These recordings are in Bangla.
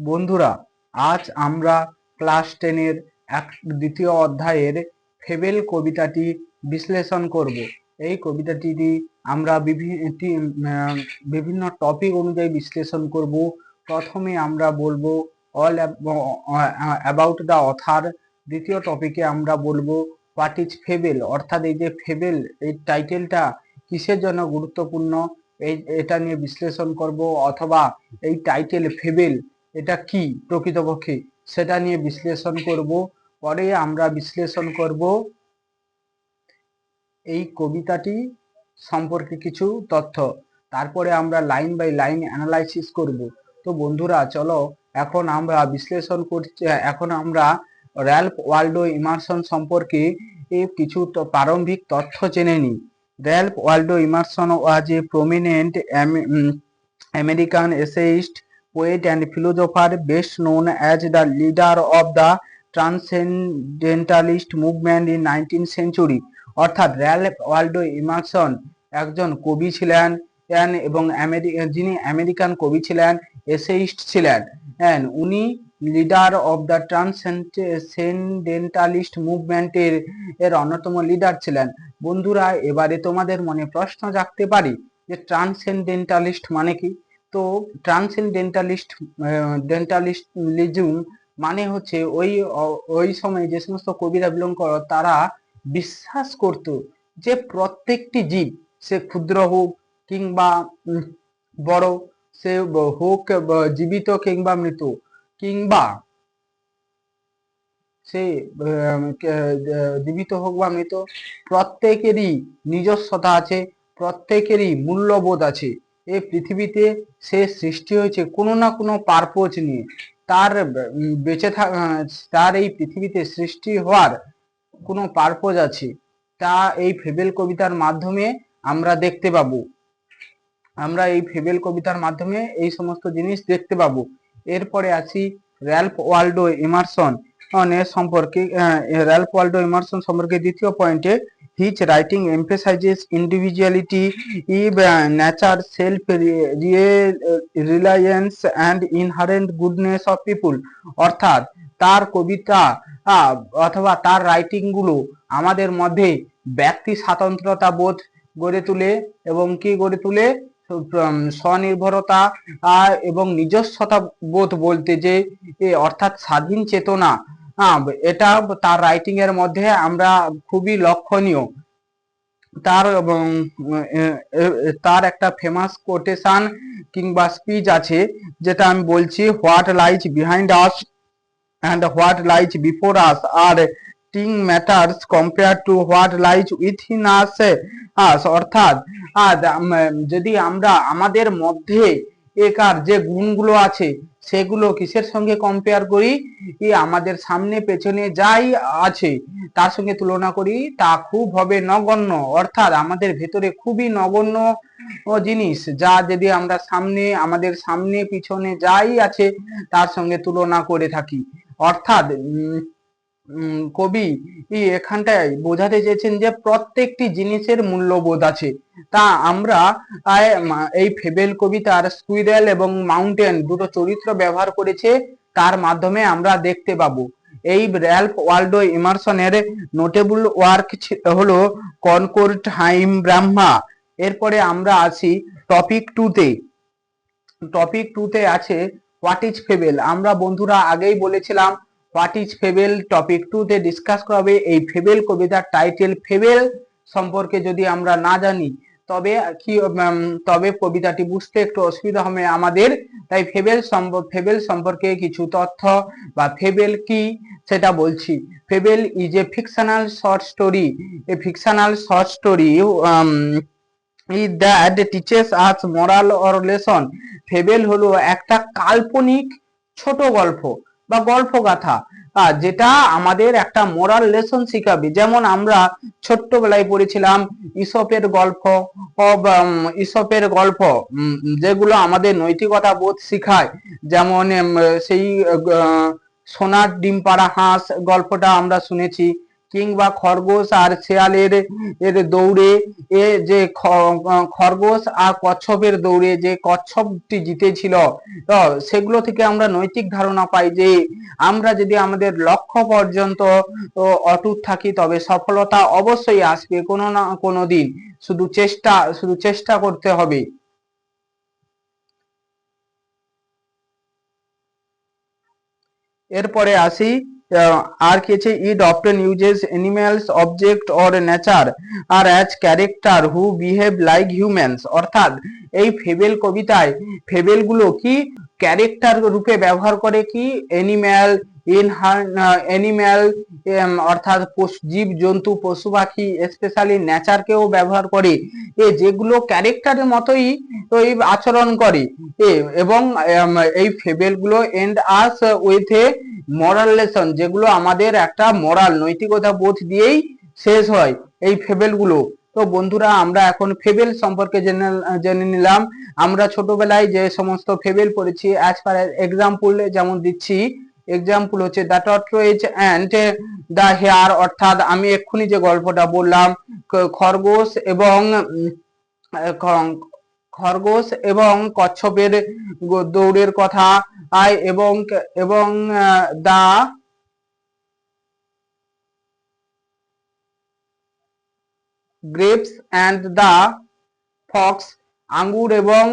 বন্ধুরা, আজ আমরা ক্লাস 10-এর দ্বিতীয় অধ্যায়ের ফেবেল কবিতাটি বিশ্লেষণ করব। এই কবিতাটি আমরা বিভিন্ন টপিক অনুযায়ী বিশ্লেষণ করব। প্রথমে আমরা বলবো অল অ্যাবাউট দ্য অথার। দ্বিতীয় টপিকে আমরা বলবো হোয়াট ইজ ফেবেল, অর্থাৎ এই যে ফেবেল এই টাইটেলটা কিসের জন্য গুরুত্বপূর্ণ এটা নিয়ে বিশ্লেষণ করব, অথবা এই টাইটেল ফেবেল এটা কি প্রকৃতপক্ষে সেটা নিয়ে বিশ্লেষণ করব। পরে আমরা বিশ্লেষণ করব এই কবিতাটি সম্পর্কে কিছু তথ্য, তারপরে আমরা লাইন বাই লাইন অ্যানালাইসিস করব। তো বন্ধুরা চলো এখন আমরা বিশ্লেষণ করছি। এখন আমরা র্যালফ ওয়ালডো ইমারসন সম্পর্কে কিছু প্রারম্ভিক তথ্য জেনে নিই। Ralph Waldo Emerson was A prominent American essayist, poet and philosopher, best known as the leader of the Transcendentalist movement in 19th century। অর্থাৎ র্যালফ ওয়ালডো ইমারসন একজন কবি ছিলেন এবং যিনি আমেরিকান কবি ছিলেন, এসেইস্ট ছিলেন। উনি লিডার অফ দ্য ট্রান্সেন্ডেন্টালিস্ট মুভমেন্টের অন্যতম লিডার ছিলেন। বন্ধুরা, এবারে তোমাদের মনে প্রশ্ন জাগতে পারে যে ট্রান্সেন্ডেন্টালিস্ট মানে কি। তো ট্রান্সেন্ডেন্টালিজম মানে হচ্ছে ওই সময় যে সমস্ত কবিরা বিলং করত তারা বিশ্বাস করত যে প্রত্যেকটি জীব, সে ক্ষুদ্র হোক কিংবা বড়, সে হোক জীবিত কিংবা মৃত, কিংবা সে জীবিত হোক বা মৃত, প্রত্যেকেরই নিজস্বতা আছে, প্রত্যেকেরই মূল্যবোধ আছে। এই পৃথিবীতে সে সৃষ্টি হয়েছে কোনো না কোনো পারপোজ নিয়ে। তার বেঁচে থাকা, তার এই পৃথিবীতে সৃষ্টি হওয়ার কোনো পারপোজ আছে, তা এই ফেবেল কবিতার মাধ্যমে আমরা দেখতে পাবো। আমরা এই ফেবেল কবিতার মাধ্যমে এই সমস্ত জিনিস দেখতে পাবো। এরপরে আসি র্যালফ ওয়ালডো ইমারসন সম্পর্কে। র্যালফ ওয়ালডো ইমারসন সম্পর্কে দ্বিতীয় পয়েন্টে, his writing emphasises individuality, nature, self reliance and inherent goodness of people. অর্থাৎ তার কবিতা অথবা তার রাইটিং গুলো আমাদের মধ্যে ব্যক্তি স্বাতন্ত্রতা বোধ গড়ে তুলে, এবং কি গড়ে তুলে, স্বনির্ভরতা এবং নিজস্বতা বোধ বলতে যে অর্থাৎ স্বাধীন চেতনা, এটা তার রাইটিং এর মধ্যে আমরা খুবই লক্ষণীয়। তার একটা ফেমাস কোটেশন কিংবা স্পিচ আছে, যেটা আমি বলছি, what lies behind us and what lies before us are thing matters compared to what lies within us। অর্থাৎ যদি আমরা আমাদের মধ্যে একার যে গুণগুলো আছে সেগুলো কিসের সঙ্গে কম্পেয়ার করি, আমাদের সামনে পেছনে যাই আছে তার সঙ্গে তুলনা করি, তা খুব হবে নগণ্য। অর্থাৎ আমাদের ভেতরে খুবই নগণ্য জিনিস, যা যদি আমরা আমাদের সামনে পিছনে যাই আছে তার সঙ্গে তুলনা করে থাকি। অর্থাৎ কবি এখানটায় বোঝাতে চেয়েছেন যে প্রত্যেকটি জিনিসের মূল্যবোধ আছে। তা আমরা এই ফেবেল কবিতার স্কুইরেল এবং মাউন্টেন দুটো চরিত্র ব্যবহার করেছে, তার মাধ্যমে আমরা দেখতে পাবো। এই র্যালফ ওয়ালডো ইমারসনের নোটেবল ওয়ার্ক হলো কনকর্ড হাইম ব্রাহ্মা। এরপরে আমরা আসি টপিক 2-তে। টপিক 2-তে আছে হোয়াট ইজ ফেবেল। আমরা বন্ধুরা আগেই বলেছিলাম হোয়াট ইজ ফেবেল টপিক 2-তে ডিসকাস করা হবে। এই ফেবেল কবিতার টাইটেল ফেবেল সম্পর্কে যদি আমরা না জানি তবে কবিতাটি বুঝতে একটু অসুবিধা হবে আমাদের। তাই ফেবেল সম্পর্কে কিছু তথ্য বা ফেবেল কি সেটা বলছি। Fable is a fictional short story, A fictional short story that teaches us moral or lesson। Fable হলো একটা কাল্পনিক ছোট গল্প বা গল্পগাথা, যেটা আমাদের একটা মোরাল লেসন শিখাবে। যেমন আমরা ছোট্টবেলায় পড়েছিলাম ইসপের গল্প, যেগুলো আমাদের নৈতিকতা বোধ শিখায়। যেমন সেই সোনার ডিম পাড়া হাঁস গল্পটা আমরা শুনেছি, কিংবা খরগোশ আর শেয়ালের দৌড়ে যে খরগোশ আর কচ্ছপের দৌড়ে যে কচ্ছপটি জিতেছিল, তো সেগুলো থেকে আমরা নৈতিক ধারণা পাই যে আমরা যদি আমাদের লক্ষ্য পর্যন্ত অটুট থাকি তবে সফলতা অবশ্যই আসবে কোনো না কোনো দিন। শুধু চেষ্টা করতে হবে। এরপরে আসি, আর কি আছে, it often uses animals object or nature আর as character who behave like humans. অর্থাৎ এই ফেবেল কবিতায় ফেবেলগুলো কি ক্যারেক্টার রূপে ব্যবহার করে কি অ্যানিম্যাল, অ্যানিম্যাল অর্থাৎ জীব জন্তু পশু পাখি স্পেশালি নেচারকেও ব্যবহার করে, যেগুলো ক্যারেক্টারের মতোই ওই আচরণ করে। এবং এই ফেবেলগুলো end us with a moral lesson, যেগুলো আমাদের একটা মরাল নৈতিকতা বোধ দিয়েই শেষ হয় এই ফেবেলগুলো। তো বন্ধুরা, আমরা এখন ফেবেল সম্পর্কে জেনে নিলাম। আমরা ছোটবেলায় যে সমস্ত ফেবেল পড়েছি, অ্যাজ পার এক্সাম্পল যেমন দিচ্ছি, এক্সাম্পল হচ্ছে the tortoise and the hare, অর্থাৎ আমি এক্ষুনি যে গল্পটা বললাম, খরগোশ এবং কচ্ছপের দৌড়ের কথা, এবং এবং দা গ্রেপস অ্যান্ড দা ফক্স, আঙ্গুর এবং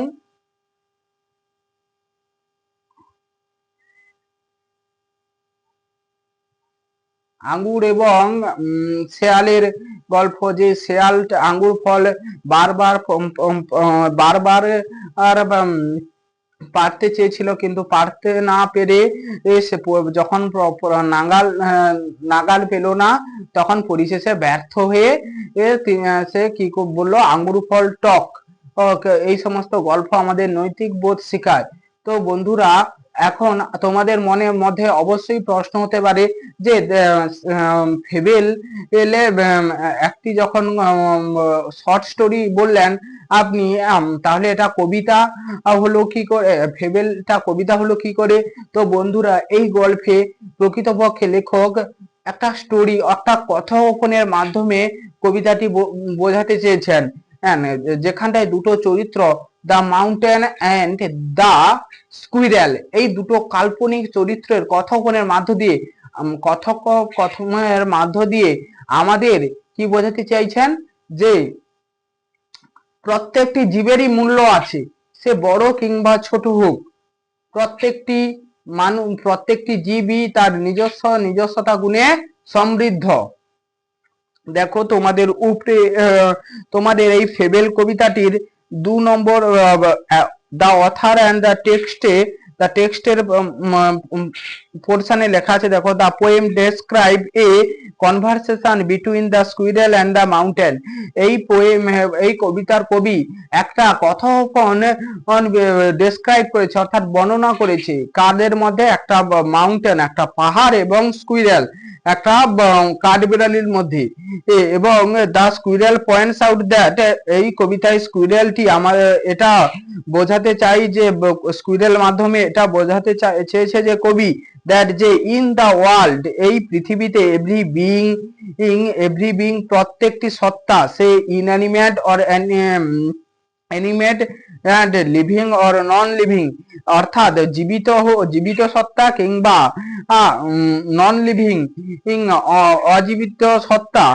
শেয়ালের গল্প, যে শেয়াল আঙ্গুর ফল বারবার বারবার আর পারতে চেয়েছিল কিন্তু পারতে না পেরে যখন নাগাল পেল না, তখন পরিশেষে ব্যর্থ হয়ে সে কি বললো, আঙ্গুর ফল টক। এই সমস্ত গল্প আমাদের নৈতিক বোধ শেখায়। তো বন্ধুরা, এখন তোমাদের মনের মধ্যে অবশ্যই প্রশ্ন হতে পারে যে ফেবেল এলে একটি যখন শর্ট স্টোরি বললেন আপনি, তাহলে এটা কবিতা হলো কি করে, ফেবেলটা কবিতা হলো কি করে? তো বন্ধুরা, এই গল্পে প্রকৃতপক্ষে লেখক একটা স্টোরি অর্থাৎ কথোপকথনের মাধ্যমে কবিতাটি বোঝাতে চেয়েছেন। যেখানটায় দুটো চরিত্র, the mountain and the squirrel, এই দুটো কাল্পনিক চরিত্রের কথোপকথনের মাধ্য দিয়ে আমাদের কি বোঝাতে চাইছেন, যে প্রত্যেকটি জীবেরই মূল্য আছে, সে বড় কিংবা ছোট হোক। প্রত্যেকটি জীবই তার নিজস্বতা গুণে সমৃদ্ধ। দেখো তোমাদের উপরে তোমাদের এই ফেবেল কবিতাটির 2 নম্বর, দ্য অথার অ্যান্ড দ্য টেক্সটের পোর্শনে লেখা আছে, দেখো, the poem describe a conversation between the squirrel and the mountain. এই কবিতার কবি একটা কথোপকথন ডেসক্রাইব করেছে, অর্থাৎ বর্ণনা করেছে, কাদের মধ্যে, একটা মাউন্টেন একটা পাহাড় এবং স্কুইরেল একটা কাঠবিড়ালির মধ্যে। এবং the squirrel points out that, এই কবিতায় স্কুইরেলটি এটা বোঝাতে চাই যে স্কুইরেল মাধ্যমে এটা বোঝাতে চেয়েছে যে কবি, দ্যাট যে ইন দ্য ওয়ার্ল্ড, এই পৃথিবীতে এভরি বিং প্রত্যেকটি সত্তা, সে inanimate or animate and living or non living, অর্থাৎ জীবিত সত্তা কিংবা নন লিভিং অজীবিত সত্তা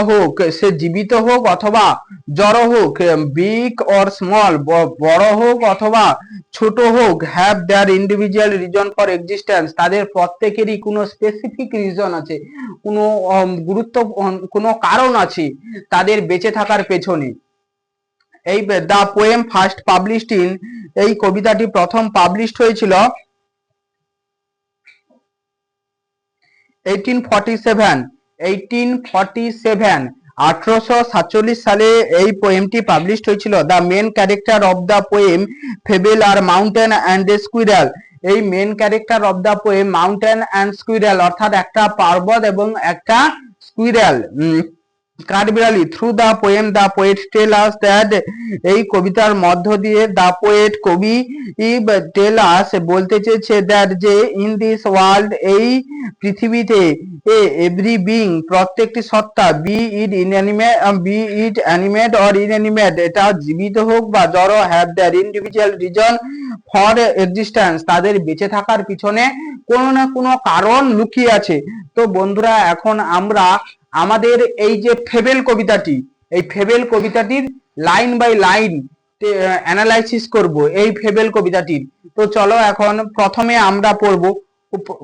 হোক, সে জীবিত হোক অথবা জড় হোক, বিগ অর স্মল, বড় হোক অথবা ছোট হোক, have their individual reason for existence, তাদের প্রত্যেকেরই কোনো স্পেসিফিক রিজন আছে, কোনো কারণ আছে তাদের বেঁচে থাকার পেছনে। এই the poem first published in, এই কবিতাটি প্রথম পাবলিশড হয়েছিল 1847 সালে এই পোয়েমটি পাবলিশড হয়েছিল। The main character of the poem fable আর মাউন্টেন অ্যান্ড এ স্কুইরাল, এই main character of the poem mountain and squirrel, অর্থাৎ একটা পর্বত এবং একটা স্কুইরাল, কাঠবিড়ালি through the poem the poet tell us that, এই কবিতার মধ্য দিয়ে দ্য পোয়েট কবি টেল আস বলতে চেয়েছে দ্যাট যে ইন দিস ওয়ার্ল্ড এই পৃথিবীতে এভরি বিং প্রত্যেকটি সত্তা be it animate or inanimate এটা জীবিত হোক বা জড় have their individual reason for existence তাদের বেঁচে থাকার পিছনে কোনো না কোনো কারণ লুকিয়ে আছে। তো বন্ধুরা এখন আমরা আমাদের এই যে ফেবেল কবিতাটি, এই ফেবেল কবিতাটির লাইন বাই লাইন অ্যানালাইসিস করব এই ফেবেল কবিতাটির। তো চলো এখন প্রথমে আমরা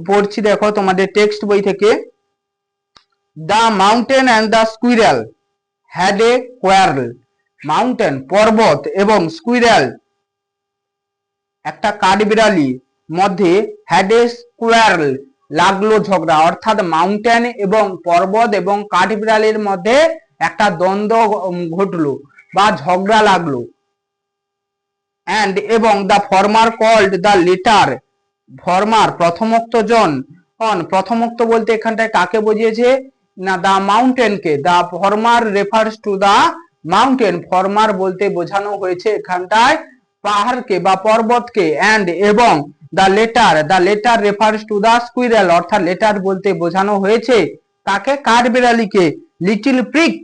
পড়ছি দেখো তোমাদের টেক্সট বই থেকে। The mountain and the squirrel had a quarrel, mountain পর্বত এবং স্কুইরেল একটা কাঠবিড়ালি মধ্যে হ্যাড এ স্কোয়ার্ল লাগলো ঝগড়া, অর্থাৎ মাউন্টেন এবং পর্বত এবং কাঠবিড়ালির মধ্যে একটা দ্বন্দ্ব ঘটলো বা ঝগড়া লাগলো। অ্যান্ড এবং the former called the latter, former প্রথমোক্ত জন, প্রথমোক্ত বলতে এখানটায় কাকে বুঝিয়েছে না দ্য মাউন্টেনকে, the former refers to the mountain, former বলতে বোঝানো হয়েছে এখানটায় পাহাড়কে বা পর্বতকে। অ্যান্ড এবং the latter refers to the squirrel, অর্থাৎ লেটার বলতে বোঝানো হয়েছে তাকে কাঠবিড়ালিকে। লিটিল প্রিক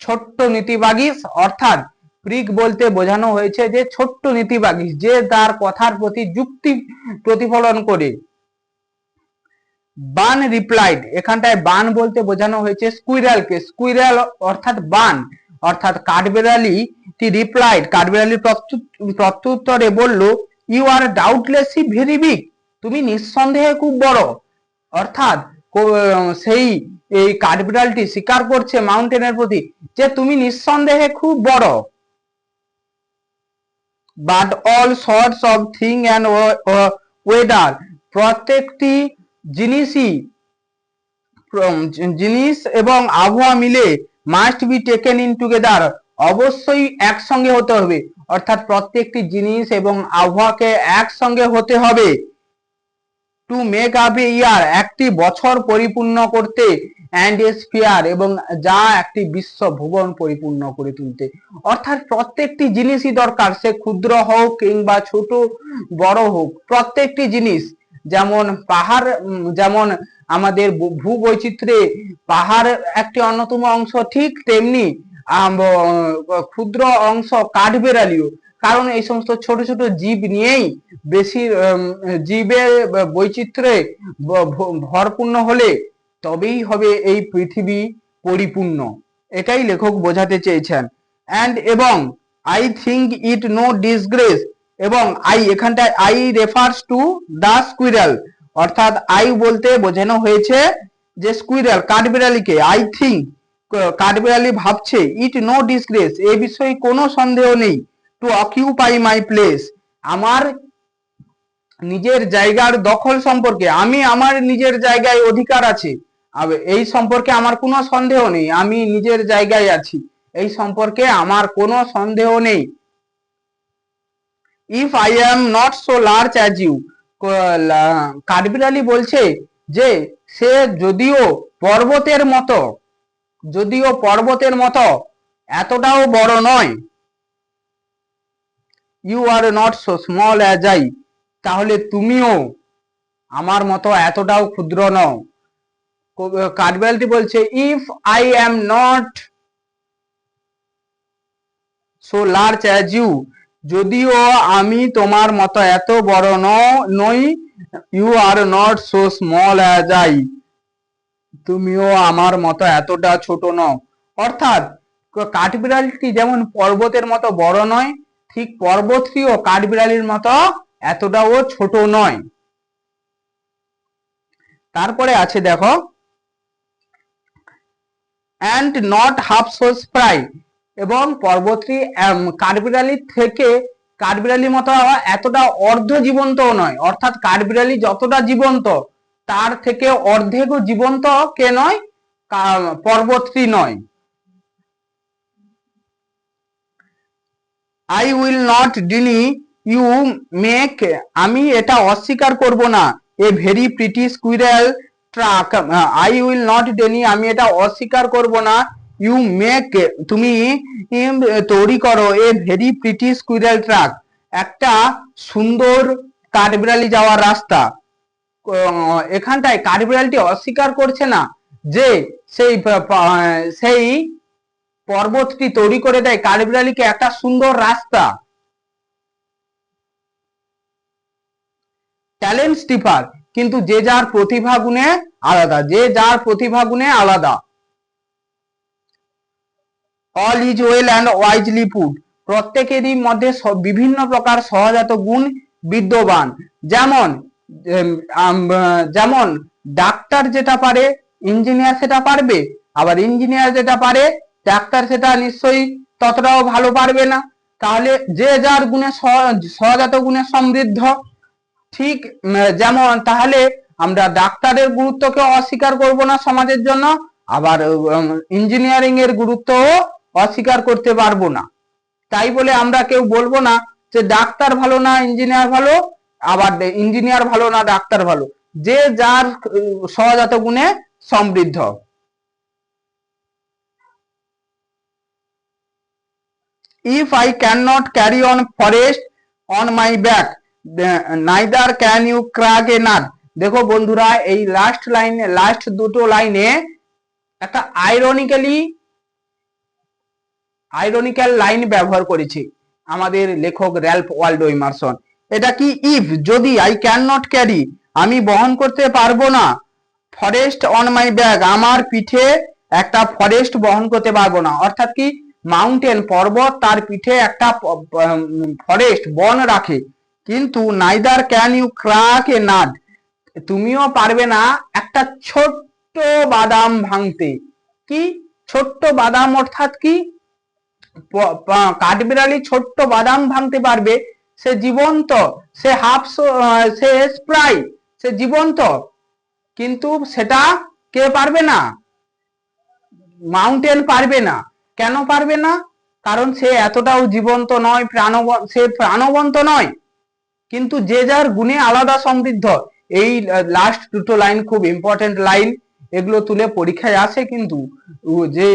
ছোট্ট নীতিবাগীশ, অর্থাৎ প্রিক বলতে বোঝানো হয়েছে যে ছোট্ট নীতিবাগীশ যে তার কথার প্রতি যুক্তি প্রতিফলন করে। বান রিপ্লাইড, এখানটায় বান বলতে বোঝানো হয়েছে স্কুইরেলকে, স্কুইরেল অর্থাৎ বান, অর্থাৎ কাঠবিড়ালি রিপ্লাইড কাঠবিড়ালির প্রত্যুত্তরে বলল ইউ আর ডাউটলেসলি ভেরি বিগ, তুমি নিঃসন্দেহে খুব বড়, অর্থাৎ সেই এই কাঠবিড়ালটি স্বীকার করছে মাউন্টেনের প্রতি যে তুমি নিঃসন্দেহে খুব বড়। But all sorts of thing and weather, প্রত্যেকটি জিনিস এবং আবহাওয়া মিলে must be taken in together, অবশ্যই একসঙ্গে হতে হবে, অর্থাৎ প্রত্যেকটি জিনিস এবং আবহাওয়াকে একসঙ্গে হতে হবে। টু মেক আপ এ ইয়ার, একটি বছর পরিপূর্ণ করতে, অ্যান্ড এ স্ফিয়ার, এবং যা একটি বিশ্ব ভুবন পরিপূর্ণ করে তুলতে, অর্থাৎ প্রত্যেকটি জিনিসই দরকার, সে ক্ষুদ্র হোক কিংবা ছোট বড় হোক, প্রত্যেকটি জিনিস, যেমন পাহাড়, যেমন আমাদের ভূবৈচিত্র্যে পাহাড় একটি অন্যতম অংশ, ঠিক তেমনি ক্ষুদ্র অংশ কাঠবিড়ালিও, কারণ এই সমস্ত ছোট ছোট জীব নিয়েই বেশি জীবের বৈচিত্র্যে ভরপূর্ণ হলে তবেই হবে এই পৃথিবী পরিপূর্ণ, এটাই লেখক বোঝাতে চেয়েছেন। অ্যান্ড এবং I think it no disgrace, এবং আই এখানটায় I refers to the squirrel, অর্থাৎ আই বলতে বোঝানো হয়েছে যে স্কুইরেল কাঠবিড়ালিকে, আই থিঙ্ক কাঠবিড়ালি ভাবছে ইট নো ডিসগ্রেস এ বিষয়ে কোনো সন্দেহ নেই, টু অকিউপাই মাই প্লেস, আমার নিজের জায়গার দখল সম্পর্কে, আমি আমার নিজের জায়গায় অধিকার আছে, এই সম্পর্কে আমার কোনো সন্দেহ নেই, আমি নিজের জায়গায় আছি, এই সম্পর্কে আমার কোনো সন্দেহ নেই। If I am not so large as you, কাঠবিড়ালি বলছে যে সে যদিও পর্বতের মতো এতটাও বড় নয়, you are not so small as I, তাহলে তুমিও আমার মতো এতটাও ক্ষুদ্র নও। কাঠবিড়ালিটি বলছে if I am not so large as you, যদিও আমি তোমার মতো এত বড় নই, you are not so small as I, তুমিও আমার মতো এতটা ছোট নও, অর্থাৎ কাঠবিড়ালিটি যেমন পর্বতের মতো বড় নয়, ঠিক পর্বতটিও কাঠবিড়ালির মতো এতটাও ছোট নয়। তারপরে আছে দেখো and not half so spry, এবং পর্বতটি কাঠবিড়ালির থেকে কাঠবিড়ালির মতো এতটা অর্ধ জীবন্তও নয়, অর্থাৎ কাঠবিড়ালি যতটা জীবন্ত তার থেকে অর্ধেকও জীবন্ত কে নয়, পর্বতটি নয়। I will not deny you make, আমি এটা অস্বীকার করব না, a very pretty squirrel truck, I will not deny, আমি এটা অস্বীকার করব না। ইউ মেক, তুমি তৈরি করো এ ভেরি প্রিটি স্কুইরেল ট্রাক, একটা সুন্দর কাঠবিড়ালি যাওয়ার রাস্তা। এখানটায় কাঠবিড়ালিটি অস্বীকার করছে না যে সেই পর্বতটি তৈরি করে দেয় কাঠবিড়ালিকে একটা সুন্দর রাস্তা। ট্যালেন্ট ডিফার, কিন্তু যে যার প্রতিভা গুণে আলাদা, যে যার প্রতিভা গুণে আলাদা। All is well and wisely put, প্রত্যেকেরই মধ্যে বিভিন্ন প্রকার সহজাত গুণ বিদ্যমান। যেমন যেমন ডাক্তার যেটা পারে ইঞ্জিনিয়ার সেটা পারবে, আবার ইঞ্জিনিয়ার যেটা পারে ডাক্তার সেটা নিশ্চয়ই ততটাও ভালো পারবে না। তাহলে যে যার গুণে সহজাত গুণে সমৃদ্ধ। ঠিক যেমন তাহলে আমরা ডাক্তারের গুরুত্বকে অস্বীকার করব না সমাজের জন্য, আবার ইঞ্জিনিয়ারিং এর গুরুত্বও অস্বীকার করতে পারবো না। তাই বলে আমরা কেউ বলবো না যে ডাক্তার ভালো না ইঞ্জিনিয়ার ভালো, আবার ইঞ্জিনিয়ার ভালো না ডাক্তার ভালো। যে যার সহজাত গুণে সমৃদ্ধ। If I can not carry on forest on my back, neither can you crack a nut. দেখো বন্ধুরা, এই লাস্ট দুটো লাইনে একটা আইরনিক্যাল লাইন ব্যবহার করেছে আমাদের লেখক র্যালফ ওয়ালডো ইমারসন। এটা কি? ইফ, যদি, আই ক্যান নট ক্যারি, আমি বহন করতে পারবো না, ফরেস্ট অন মাই ব্যাক, আমার পিঠে একটা ফরেস্ট বহন করতে পারবো না। অর্থাৎ কি, মাউন্টেন পর্বত তার পিঠে একটা ফরেস্ট বন রাখে, কিন্তু neither can you crack a nut, তুমিও পারবে না একটা ছোট্ট বাদাম ভাঙতে। কি ছোট্ট বাদাম? অর্থাৎ কি, কাঠবিড়ালি ছোট্ট বাদাম ভাঙতে পারবে, সে জীবন্ত, সে স্প্রাই, সে জীবন্ত, কিন্তু সেটা কে পারবে না? মাউন্টেন পারবে না। কেন পারবে না? কারণ সে এতটাও জীবন্ত নয়, সে প্রাণবন্ত নয়। কিন্তু যে যার গুণে আলাদা সমৃদ্ধ। এই লাস্ট দুটো লাইন খুব ইম্পর্টেন্ট লাইন, এগুলো তুলে পরীক্ষায় আসে। কিন্তু যে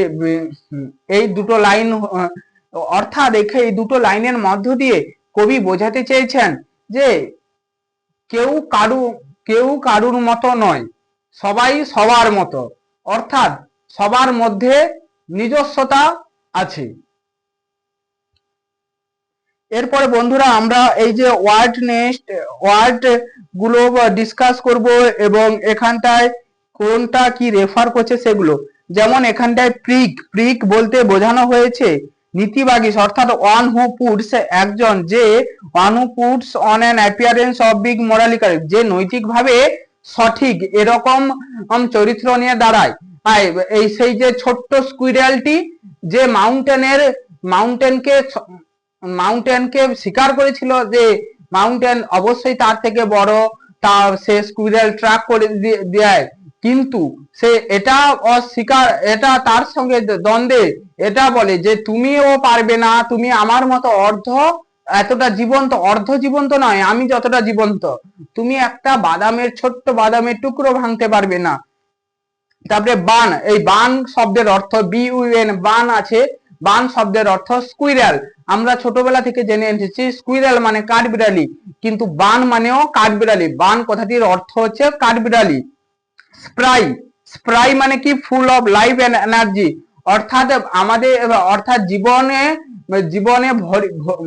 এই দুটো লাইন অর্থাৎ এই দুটো লাইনের মধ্য দিয়ে কবি বোঝাতে চেয়েছেন যে কেউ কারুর মতো নয়, সবাই সবার মতো, অর্থাৎ সবার মধ্যে নিজস্বতা আছে। এরপরে বন্ধুরা আমরা এই যে ওয়ার্ড গুলো ডিসকাস করব, এবং এখানটায় কোনটা কি রেফার করছে সেগুলো। যেমন এখানটায় প্রিক বলতে বোঝানো হয়েছে নীতিবাগী, অর্থাৎ ওয়ান হু পুটস, একজন যে one who puts on an appearance of big morally correct, যে নৈতিকভাবে সঠিক এরকম চরিত্র নিয়ে দাঁড়ায়। এই সেই যে ছোট্ট স্কুইরেলটি যে মাউন্টেনকে স্বীকার করেছিল যে মাউন্টেন অবশ্যই তার থেকে বড়, তা সে স্কুইরেল ট্র্যাক করে দেয়, কিন্তু সে এটা অস্বীকার, এটা তার সঙ্গে দ্বন্দ্বে এটা বলে যে তুমিও পারবে না, তুমি আমার মতো এতটা জীবন্ত, অর্ধ জীবন্ত নয়, আমি যতটা জীবন্ত, তুমি একটা ছোট্ট বাদামের টুকরো ভাঙতে পারবে না। তারপরে বান, এই বান শব্দের অর্থ BUN, বান আছে, বান শব্দের অর্থ স্কুইরেল। আমরা ছোটবেলা থেকে জেনে এসেছি স্কুইরেল মানে কাঠবিড়ালি, কিন্তু বান মানেও কাঠবিড়ালি। বান কথাটির অর্থ হচ্ছে কাঠবিড়ালি। স্প্রাই মানে কি? Full of life and energy, অর্থাৎ জীবনে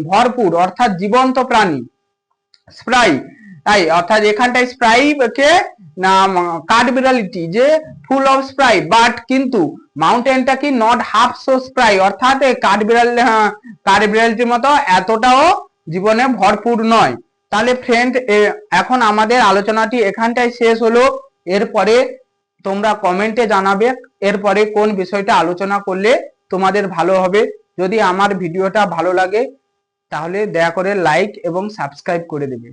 ভরপুর, অর্থাৎ জীবন্ত প্রাণী স্প্রাই। তাই অর্থাৎ এখানটায় স্প্রাই কে কাঠবিড়ালিটি যে ফুল অফ স্প্রাই, বাট কিন্তু মাউন্টেনটা কি নট হাফ সো স্প্রাই, অর্থাৎ কাঠবিড়ালিটির মতো এতটাও জীবনে ভরপুর নয়। তাহলে ফ্রেন্ড, এখন আমাদের আলোচনাটি এখানটায় শেষ হলো। এরপরে তোমরা কমেন্টে জানাবে এরপরে কোন বিষয়টা আলোচনা করলে তোমাদের ভালো হবে। যদি আমার ভিডিওটা ভালো লাগে তাহলে দয়া করে লাইক এবং সাবস্ক্রাইব করে দেবে।